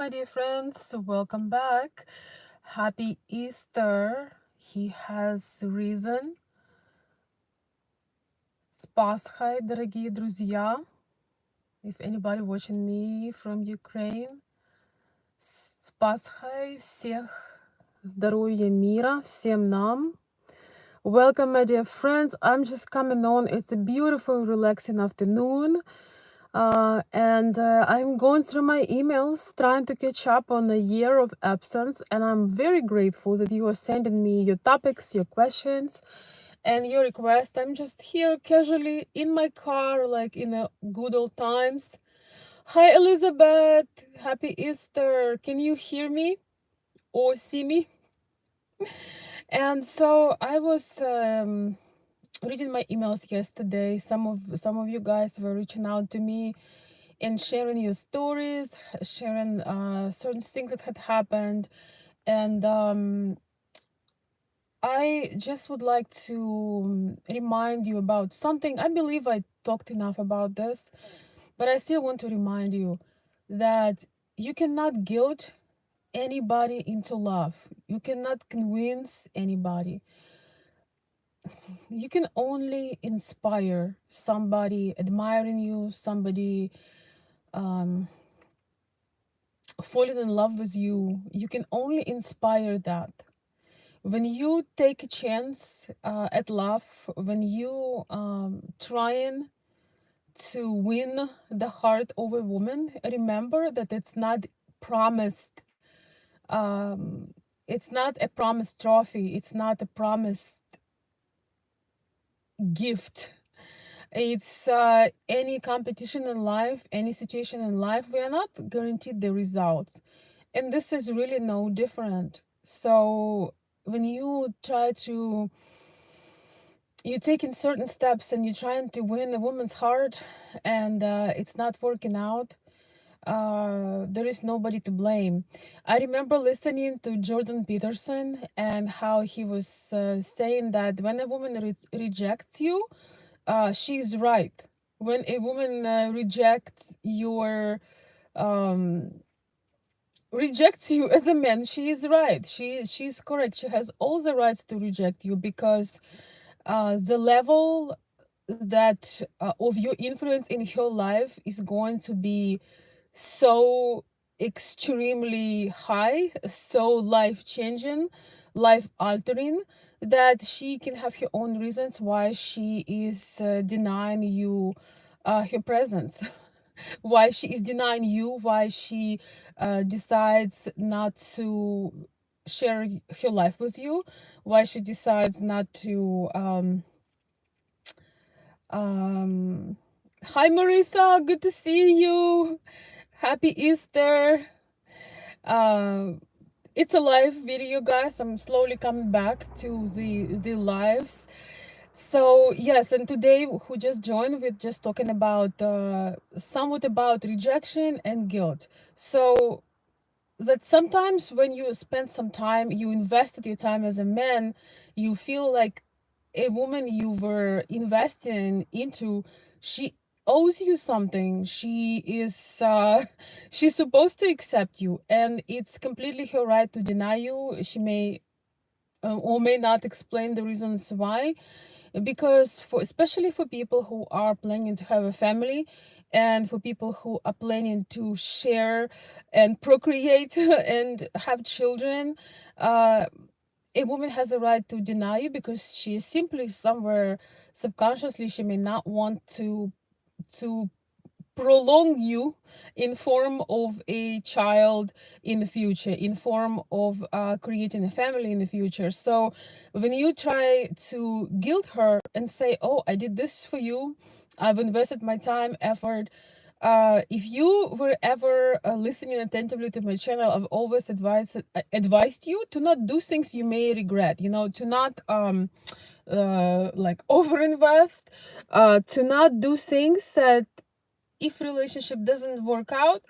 my dear friends, welcome back. Happy Easter. He has risen. С Пасхой, дорогие друзья. If anybody watching me from Ukraine, с Пасхой всех здоровья мира, всем нам. Welcome, my dear friends. I'm just coming on. It's a beautiful, relaxing afternoon. And I'm going through my emails, trying to catch up on a year of absence. And I'm very grateful that you are sending me your topics, your questions, and your requests. I'm just here casually in my car, like in the good old times. Hi, Elizabeth. Happy Easter. Can you hear me or see me? And so I was reading my emails yesterday. Some of you guys were reaching out to me and sharing your stories, sharing certain things that had happened. And I just would like to remind you about something. I believe I talked enough about this, but I still want to remind you that you cannot guilt anybody into love. You cannot convince anybody. You can only inspire somebody admiring you, somebody um, falling in love with you. You can only inspire that. When you take a chance at love, when you trying to win the heart of a woman, remember that it's not promised. Um, it's not a promised trophy. It's not a promised gift. It's any competition in life, any situation in life, we are not guaranteed the results. And this is really no different. So when you try to, you're taking certain steps and you're trying to win a woman's heart and it's not working out, there is nobody to blame. I remember listening to Jordan Peterson and how he was saying that when a woman rejects you, she's right. When a woman rejects your um, rejects you as a man, she is right. She's correct. She has all the rights to reject you because the level that of your influence in her life is going to be so extremely high, so life changing, life altering, that she can have her own reasons why she is denying you her presence. Why she is denying you, why she decides not to share her life with you, why she decides not to hi Marisa, good to see you. Happy Easter. uh, it's a live video, guys. I'm slowly coming back to the lives. So yes, and today who just joined, we're just talking about somewhat about rejection and guilt. So that sometimes when you spend some time, you invested your time as a man, you feel like a woman you were investing into, she owes you something. She is she's supposed to accept you, and it's completely her right to deny you. She may or may not explain the reasons why, because for especially for people who are planning to have a family and for people who are planning to share and procreate and have children, uh, a woman has a right to deny you because she is simply somewhere subconsciously she may not want to prolong you in form of a child in the future, in form of creating a family in the future. So when you try to guilt her and say, oh, I did this for you, I've invested my time, effort, if you were ever listening attentively to my channel, I've always advised you to not do things you may regret, to not like overinvest, to not do things that if relationship doesn't work out,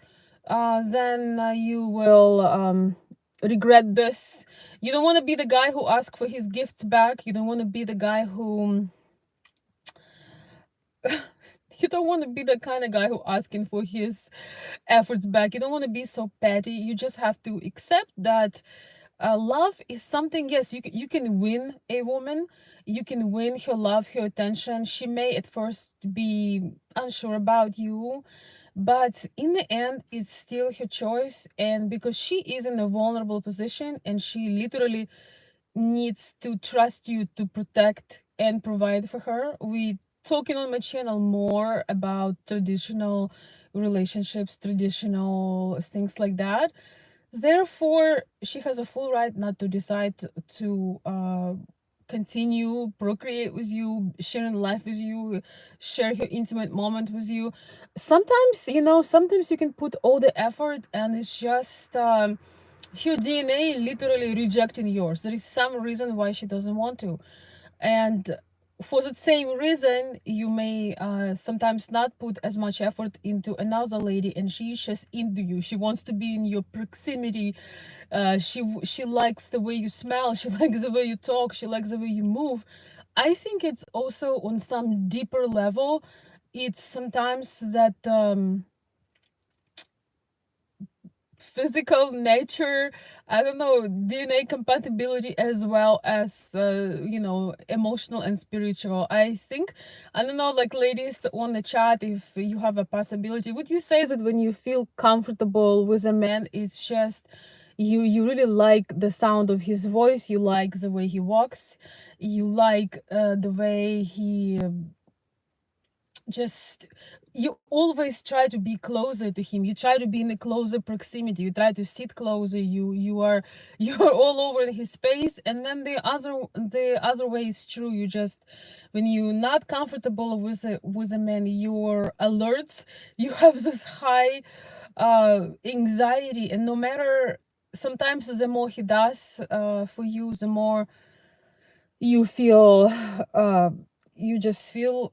then you will regret this. You don't want to be the guy who asks for his gifts back. You don't want to be the guy who You don't want to be the kind of guy who asking for his efforts back. You don't want to be so petty. You just have to accept that love is something. Yes, you can win a woman. You can win her love, her attention. She may at first be unsure about you, but in the end it's still her choice. And because she is in a vulnerable position and she literally needs to trust you to protect and provide for her. We talking on my channel more about traditional relationships, traditional things like that. Therefore, she has a full right not to decide to continue procreate with you, sharing life with you, share her intimate moment with you. Sometimes, sometimes you can put all the effort and it's just her DNA literally rejecting yours. There is some reason why she doesn't want to. And for the same reason, you may sometimes not put as much effort into another lady, and she's just into you. She wants to be in your proximity. She likes the way you smell. She likes the way you talk. She likes the way you move. I think it's also on some deeper level. It's sometimes that physical nature, I don't know, DNA compatibility, as well as emotional and spiritual. I think, I don't know, like, ladies on the chat, if you have a possibility, would you say that when you feel comfortable with a man, it's just you really like the sound of his voice, you like the way he walks, you like the way he just, you always try to be closer to him, you try to be in a closer proximity, you try to sit closer, you are you're all over his space. And then the other way is true. You just, when you're not comfortable with a man, you're alert, you have this high anxiety. And no matter, sometimes the more he does for you, the more you feel you just feel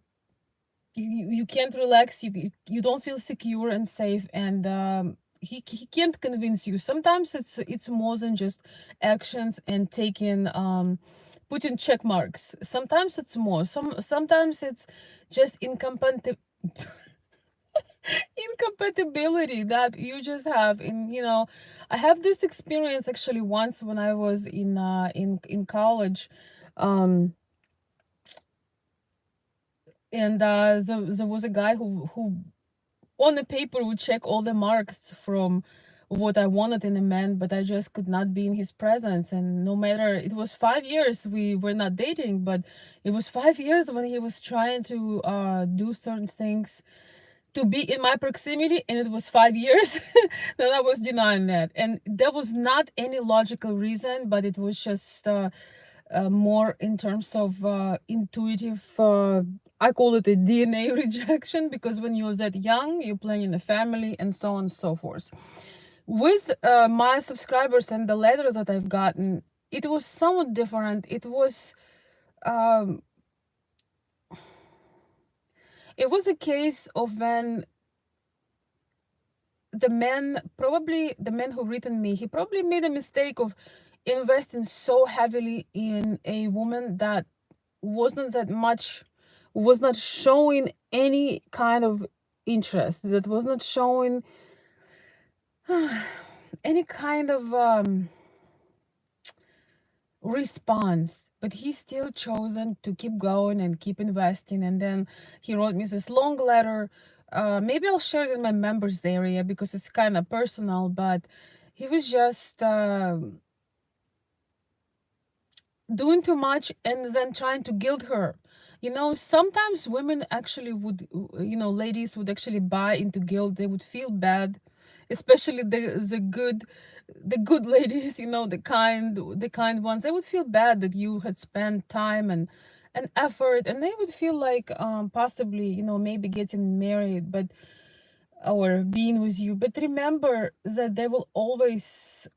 you can't relax, you don't feel secure and safe. And he can't convince you. Sometimes it's more than just actions and taking putting check marks. Sometimes it's more, sometimes it's just incompatibility that you just have. In I have this experience actually once when I was in college. um and there was a guy who on the paper would check all the marks from what I wanted in a man, but I just could not be in his presence. And no matter, it was 5 years we were not dating, but it was 5 years when he was trying to do certain things to be in my proximity, and it was 5 years that I was denying that. And there was not any logical reason, but it was just more in terms of intuitive, I call it a DNA rejection, because when you're that young, you're playing in the family and so on and so forth. With my subscribers and the letters that I've gotten, it was somewhat different. Um, it was a case of when the man who written me, he probably made a mistake of investing so heavily in a woman that wasn't that much, was not showing any kind of interest, that was not showing any kind of response. But he still chosen to keep going and keep investing. And then he wrote me this long letter. Maybe I'll share it in my members area because it's kind of personal, but he was just doing too much and then trying to guilt her. Sometimes women actually would, ladies would actually buy into guilt. They would feel bad, especially the good ladies, the kind ones. They would feel bad that you had spent time and effort, and they would feel like possibly, maybe getting married, but or being with you. But remember that they will always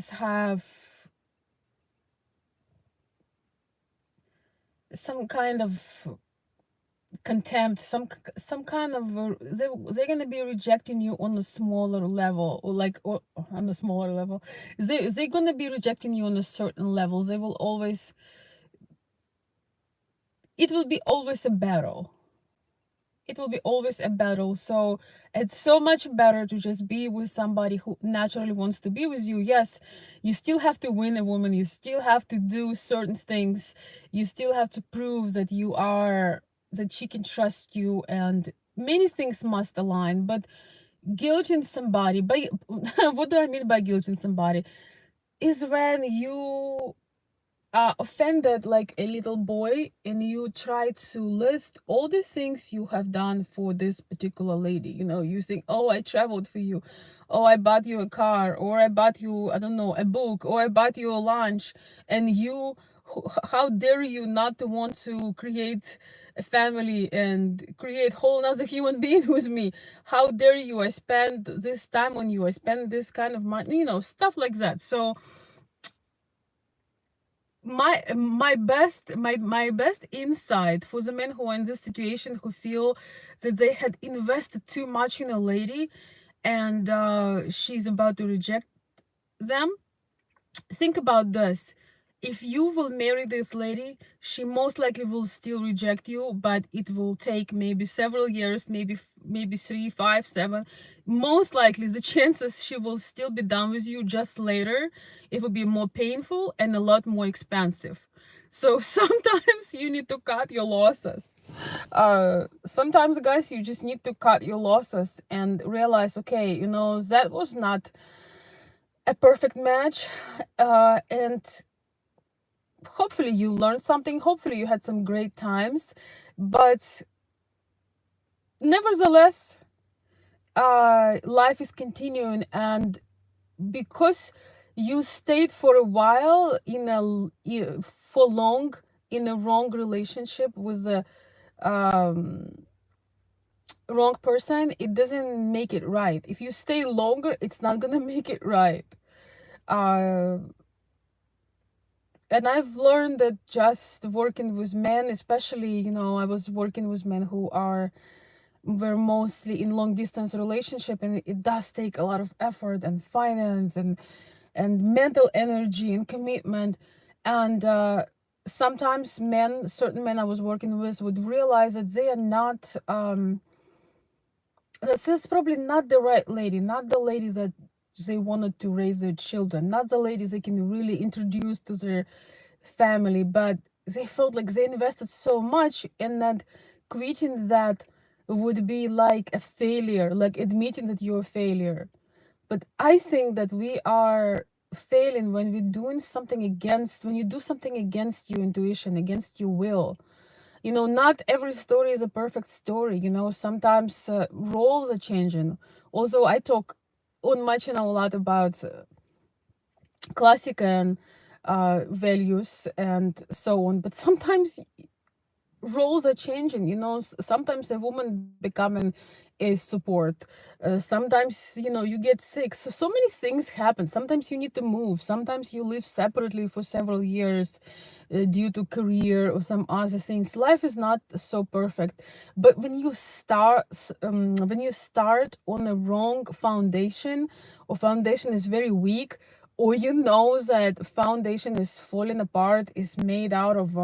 have some kind of contempt, some kind of they're gonna be rejecting you on a smaller level, or on a smaller level. They're gonna be rejecting you on a certain level. They will always it will be always a battle. It will be always a battle. So it's so much better to just be with somebody who naturally wants to be with you. Yes, you still have to win a woman, you still have to do certain things, you still have to prove that you are, that she can trust you, and many things must align. But guilting somebody by what do I mean by guilting somebody is when you offended like a little boy and you try to list all the things you have done for this particular lady. You know, you think, oh, I traveled for you, oh, I bought you a car, or I bought you, I don't know, a book, or I bought you a lunch, and you, how dare you not to want to create a family and create whole another human being with me? How dare you? I spend this time on you, I spend this kind of money, you know, stuff like that. So my best insight for the men who are in this situation, who feel that they had invested too much in a lady and she's about to reject them, think about this. If you will marry this lady, she most likely will still reject you, but it will take maybe several years, maybe 3, 5, 7. Most likely the chances she will still be done with you just later. It will be more painful and a lot more expensive. So sometimes you need to cut your losses. Sometimes, guys, you just need to cut your losses and realize, okay, you know, that was not a perfect match. And hopefully you learned something, hopefully you had some great times, but nevertheless, life is continuing. And because you stayed for a while for long in a wrong relationship with a wrong person, it doesn't make it right. If you stay longer, it's not gonna make it right. uh and I've learned that just working with men, especially, you know, I was working with men who were mostly in long distance relationship, and it does take a lot of effort and finance and mental energy and commitment. And sometimes certain men I was working with would realize that they are not that's probably not the right lady, not the ladies that they wanted to raise their children, not the ladies they can really introduce to their family, but they felt like they invested so much, and that quitting that would be like a failure, like admitting that you're a failure. But I think that we are failing when we're doing something against, when you do something against your intuition, against your will. You know, not every story is a perfect story. You know, sometimes roles are changing. Also, I talk on my channel a lot about classic and values and so on, but sometimes roles are changing. You know, sometimes a woman becoming a support, sometimes, you know, you get sick, so many things happen. Sometimes you need to move, sometimes you live separately for several years due to career or some other things. Life is not so perfect. But when you start on a wrong foundation, or foundation is very weak, or you know that foundation is falling apart, is made out of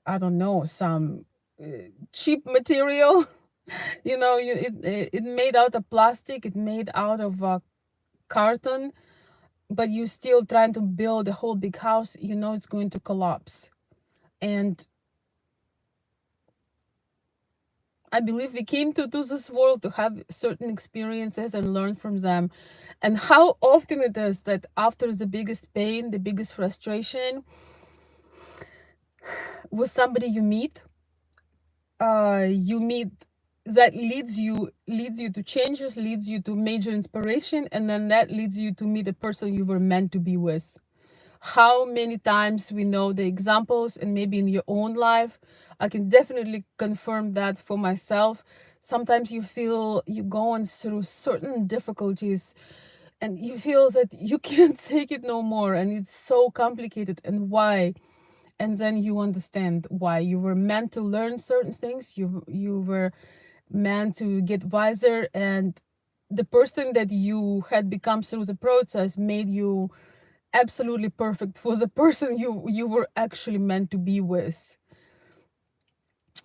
I don't know, some cheap material. You know, it made out of plastic, it made out of carton, but you still trying to build a whole big house, you know it's going to collapse. And I believe we came to this world to have certain experiences and learn from them. And how often it is that after the biggest pain, the biggest frustration, with somebody you meet that leads you to changes, leads you to major inspiration, and then that leads you to meet the person you were meant to be with. How many times we know the examples, and maybe in your own life, I can definitely confirm that for myself. Sometimes you feel you're going through certain difficulties and you feel that you can't take it no more, and it's so complicated, and why. And then you understand why. You were meant to learn certain things, you were meant to get wiser, and the person that you had become through the process made you absolutely perfect for the person you were actually meant to be with.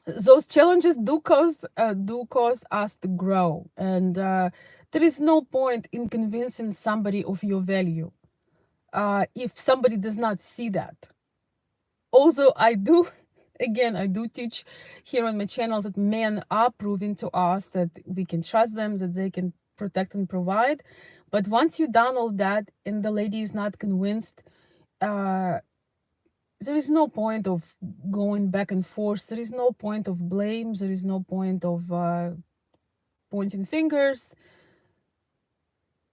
those challenges do cause us to grow, and there is no point in convincing somebody of your value if somebody does not see that. Also, I do again, I do teach here on my channels that men are proving to us that we can trust them, that they can protect and provide. But once you've done all that and the lady is not convinced, uh there is no point of going back and forth. There is no point of blame. There is no point of pointing fingers.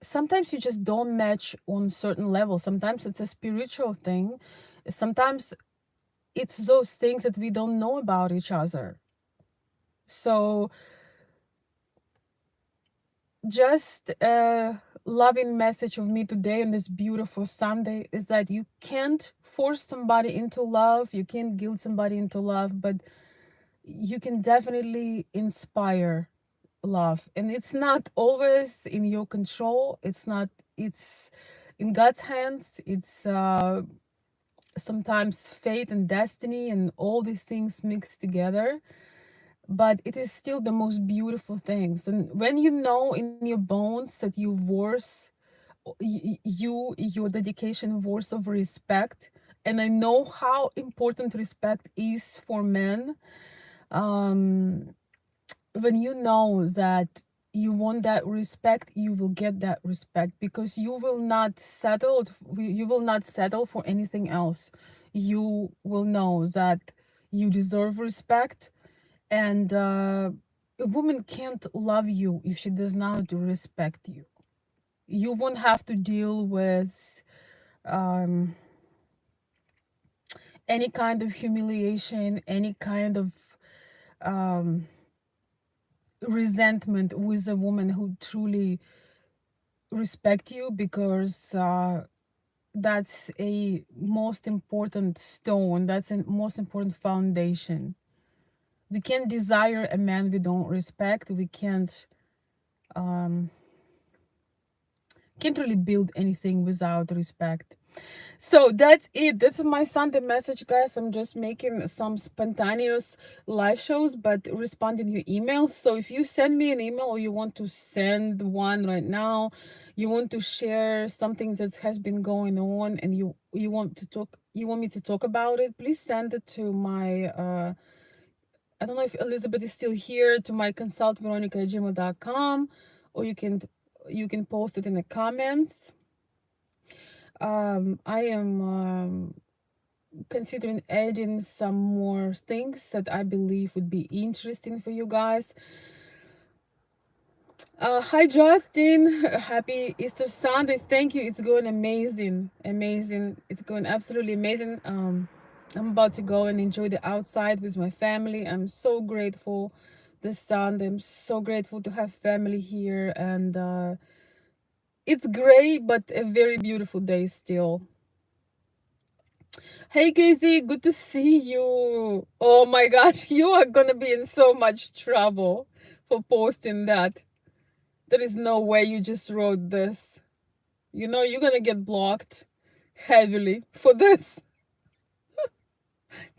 Sometimes you just don't match on certain levels. Sometimes it's a spiritual thing. Sometimes it's those things that we don't know about each other. So just a loving message of me today on this beautiful Sunday is that you can't force somebody into love. You can't guilt somebody into love, but you can definitely inspire love. And it's not always in your control. It's in God's hands. It's sometimes fate and destiny and all these things mixed together, but it is still the most beautiful things. And when you know in your bones that you worth, your dedication worth of respect, and I know how important respect is for men. um when you know that you want that respect, you will get that respect, because you will not settle for anything else. You will know that you deserve respect, and a woman can't love you if she does not respect you. You won't have to deal with um, any kind of humiliation, any kind of um, resentment with a woman who truly respect you, because that's a most important stone, that's a most important foundation. We can't desire a man we don't respect. We can't really build anything without respect. So that's it. That's my Sunday message, guys. I'm just making some spontaneous live shows, but responding to your emails. So if you send me an email, or you want to send one right now, you want to share something that has been going on, and you want me to talk about it, please send it to my I don't know if Elizabeth is still here, to my consultveronica@gmail.com, or you can post it in the comments. I am considering adding some more things that I believe would be interesting for you guys. Hi Justin, happy Easter Sundays. Thank you. It's going amazing, amazing. It's going absolutely amazing. I'm about to go and enjoy the outside with my family. I'm so grateful this Sunday. I'm so grateful to have family here, and it's gray, but a very beautiful day still. Hey Casey, good to see you. Oh my gosh, you are gonna be in so much trouble for posting that. There is no way you just wrote this. You know you're gonna get blocked heavily for this.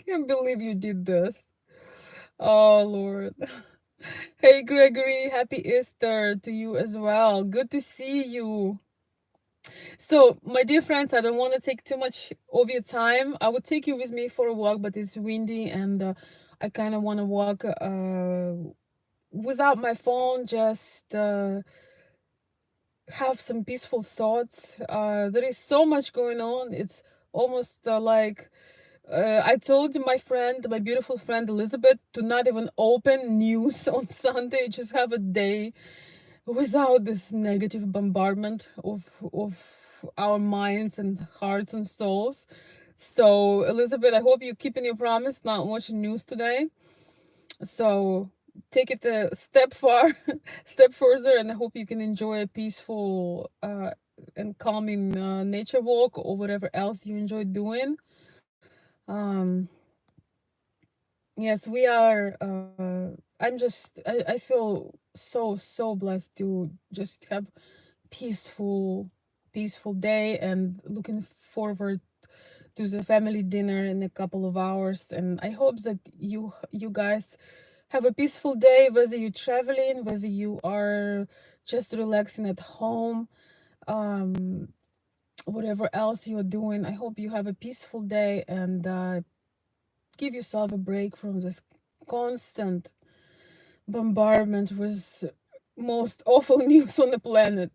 Can't believe you did this. Oh Lord. Hey Gregory, happy Easter to you as well. Good to see you. So, my dear friends, I don't want to take too much of your time. I would take you with me for a walk, but it's windy, and I kind of want to walk without my phone, just have some peaceful thoughts. There is so much going on. It's almost like I told my beautiful friend Elizabeth, to not even open news on Sunday, just have a day without this negative bombardment of our minds and hearts and souls. So Elizabeth, I hope you keep in your promise, not watching news today. So take it a step step further, and I hope you can enjoy a peaceful and calming nature walk, or whatever else you enjoy doing. um yes, we are I feel so blessed to just have peaceful peaceful day, and looking forward to the family dinner in a couple of hours, and I hope that you guys have a peaceful day, whether you're traveling, whether you are just relaxing at home, um, whatever else you're doing. I hope you have a peaceful day, and give yourself a break from this constant bombardment with most awful news on the planet.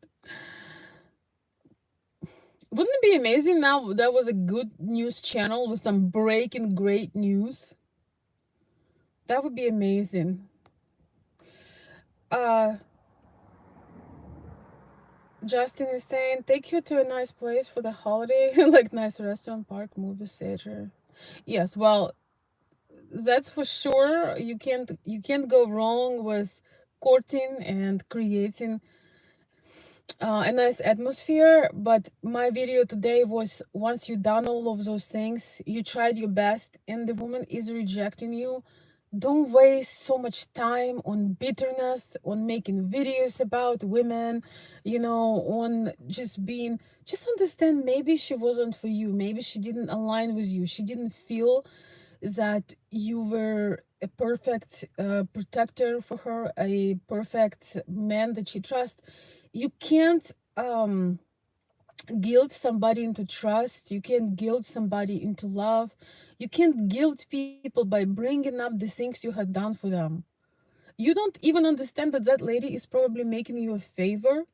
Wouldn't it be amazing now that was a good news channel with some breaking great news? That would be amazing. Uh, Justin is saying, take you to a nice place for the holiday, like nice restaurant, park, movie theater. Yes, well, that's for sure. You can't go wrong with courting and creating a nice atmosphere. But my video today was, once you done all of those things, you tried your best and the woman is rejecting you, don't waste so much time on bitterness, on making videos about women, on just understand, maybe she wasn't for you, maybe she didn't align with you, she didn't feel that you were a perfect protector for her, a perfect man that she trusts. You can't guilt somebody into trust, you can't guilt somebody into love, you can't guilt people by bringing up the things you had done for them. You don't even understand that that lady is probably making you a favor,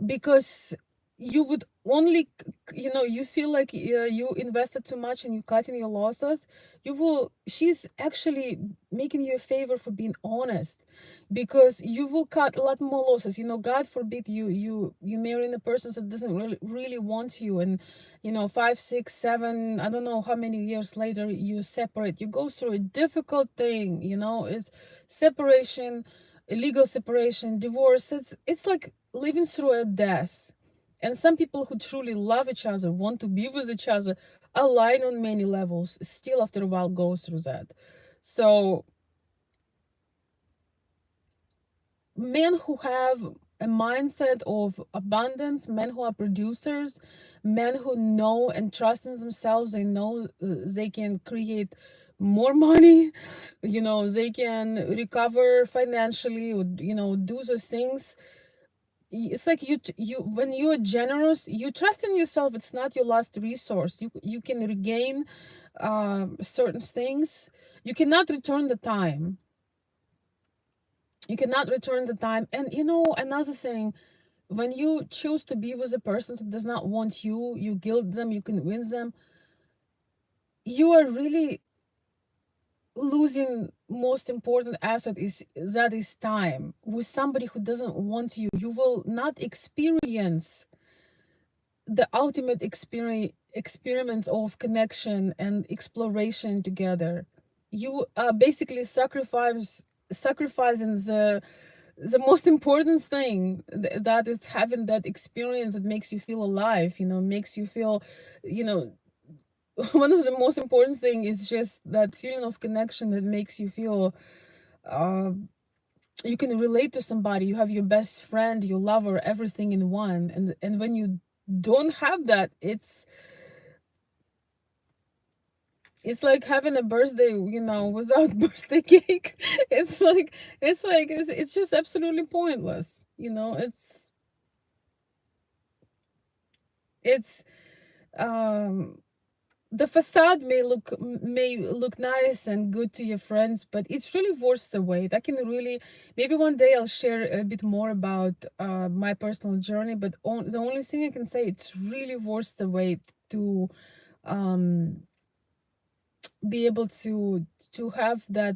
because you would only, you feel like you invested too much and you cutting your losses. She's actually making you a favor for being honest, because you will cut a lot more losses. God forbid you marrying a person that doesn't really want you, and 5, 6, 7, I don't know how many years later you separate, you go through a difficult thing. It's separation, illegal separation, divorce. It's like living through a death. And some people who truly love each other, want to be with each other, align on many levels, still after a while go through that. So men who have a mindset of abundance, men who are producers, men who know and trust in themselves, they know they can create more money, they can recover financially, or do those things. It's like you when you are generous, you trust in yourself, it's not your last resource. You can regain certain things. You cannot return the time, and another thing, when you choose to be with a person that does not want you, you guilt them, you convince them, you are really losing most important asset, is time. With somebody who doesn't want you, you will not experience the ultimate experiments of connection and exploration together. You are basically sacrificing the most important thing, that is having that experience that makes you feel alive, makes you feel, you know one of the most important thing is just that feeling of connection that makes you feel uh you can relate to somebody, you have your best friend, your lover, everything in one. And when you don't have that, it's like having a birthday, without birthday cake. It's just absolutely pointless. It's um the facade may look nice and good to your friends, but it's really worth the wait. I can really, maybe one day I'll share a bit more about my personal journey, but the only thing I can say, it's really worth the wait to um be able to have that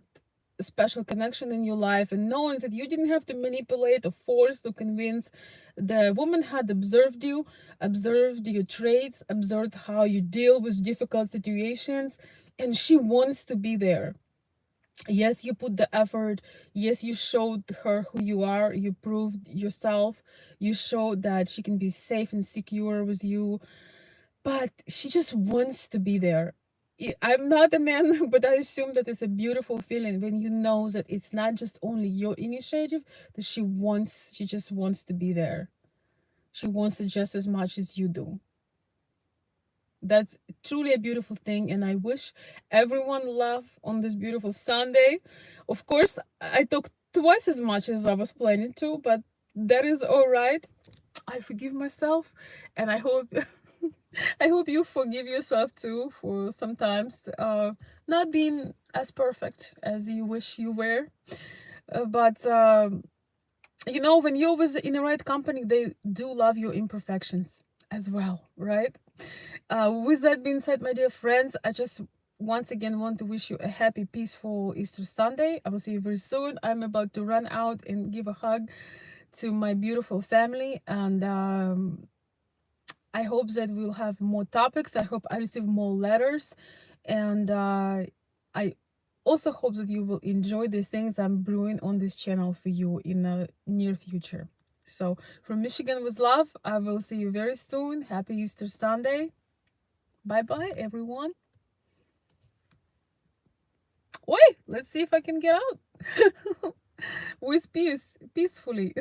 special connection in your life, and knowing that you didn't have to manipulate or force or convince. The woman had observed your traits, observed how you deal with difficult situations, and she wants to be there. Yes, you put the effort. Yes, you showed her who you are, you proved yourself, you showed that she can be safe and secure with you, but she just wants to be there. I'm not a man, but I assume that it's a beautiful feeling when you know that it's not just only your initiative, that she just wants to be there. She wants it just as much as you do. That's truly a beautiful thing, and I wish everyone love on this beautiful Sunday. Of course, I talked twice as much as I was planning to, but that is all right. I forgive myself, and I hope I hope you forgive yourself too for sometimes not being as perfect as you wish you were. But you know, when you're always in the right company, they do love your imperfections as well, right? With that being said, my dear friends, I just once again want to wish you a happy, peaceful Easter Sunday. I will see you very soon. I'm about to run out and give a hug to my beautiful family, and I hope that we'll have more topics. I hope I receive more letters, and I also hope that you will enjoy these things I'm brewing on this channel for you in the near future. So, from Michigan with love, I will see you very soon. Happy Easter Sunday. Bye bye, everyone. Wait, let's see if I can get out with peace, peacefully.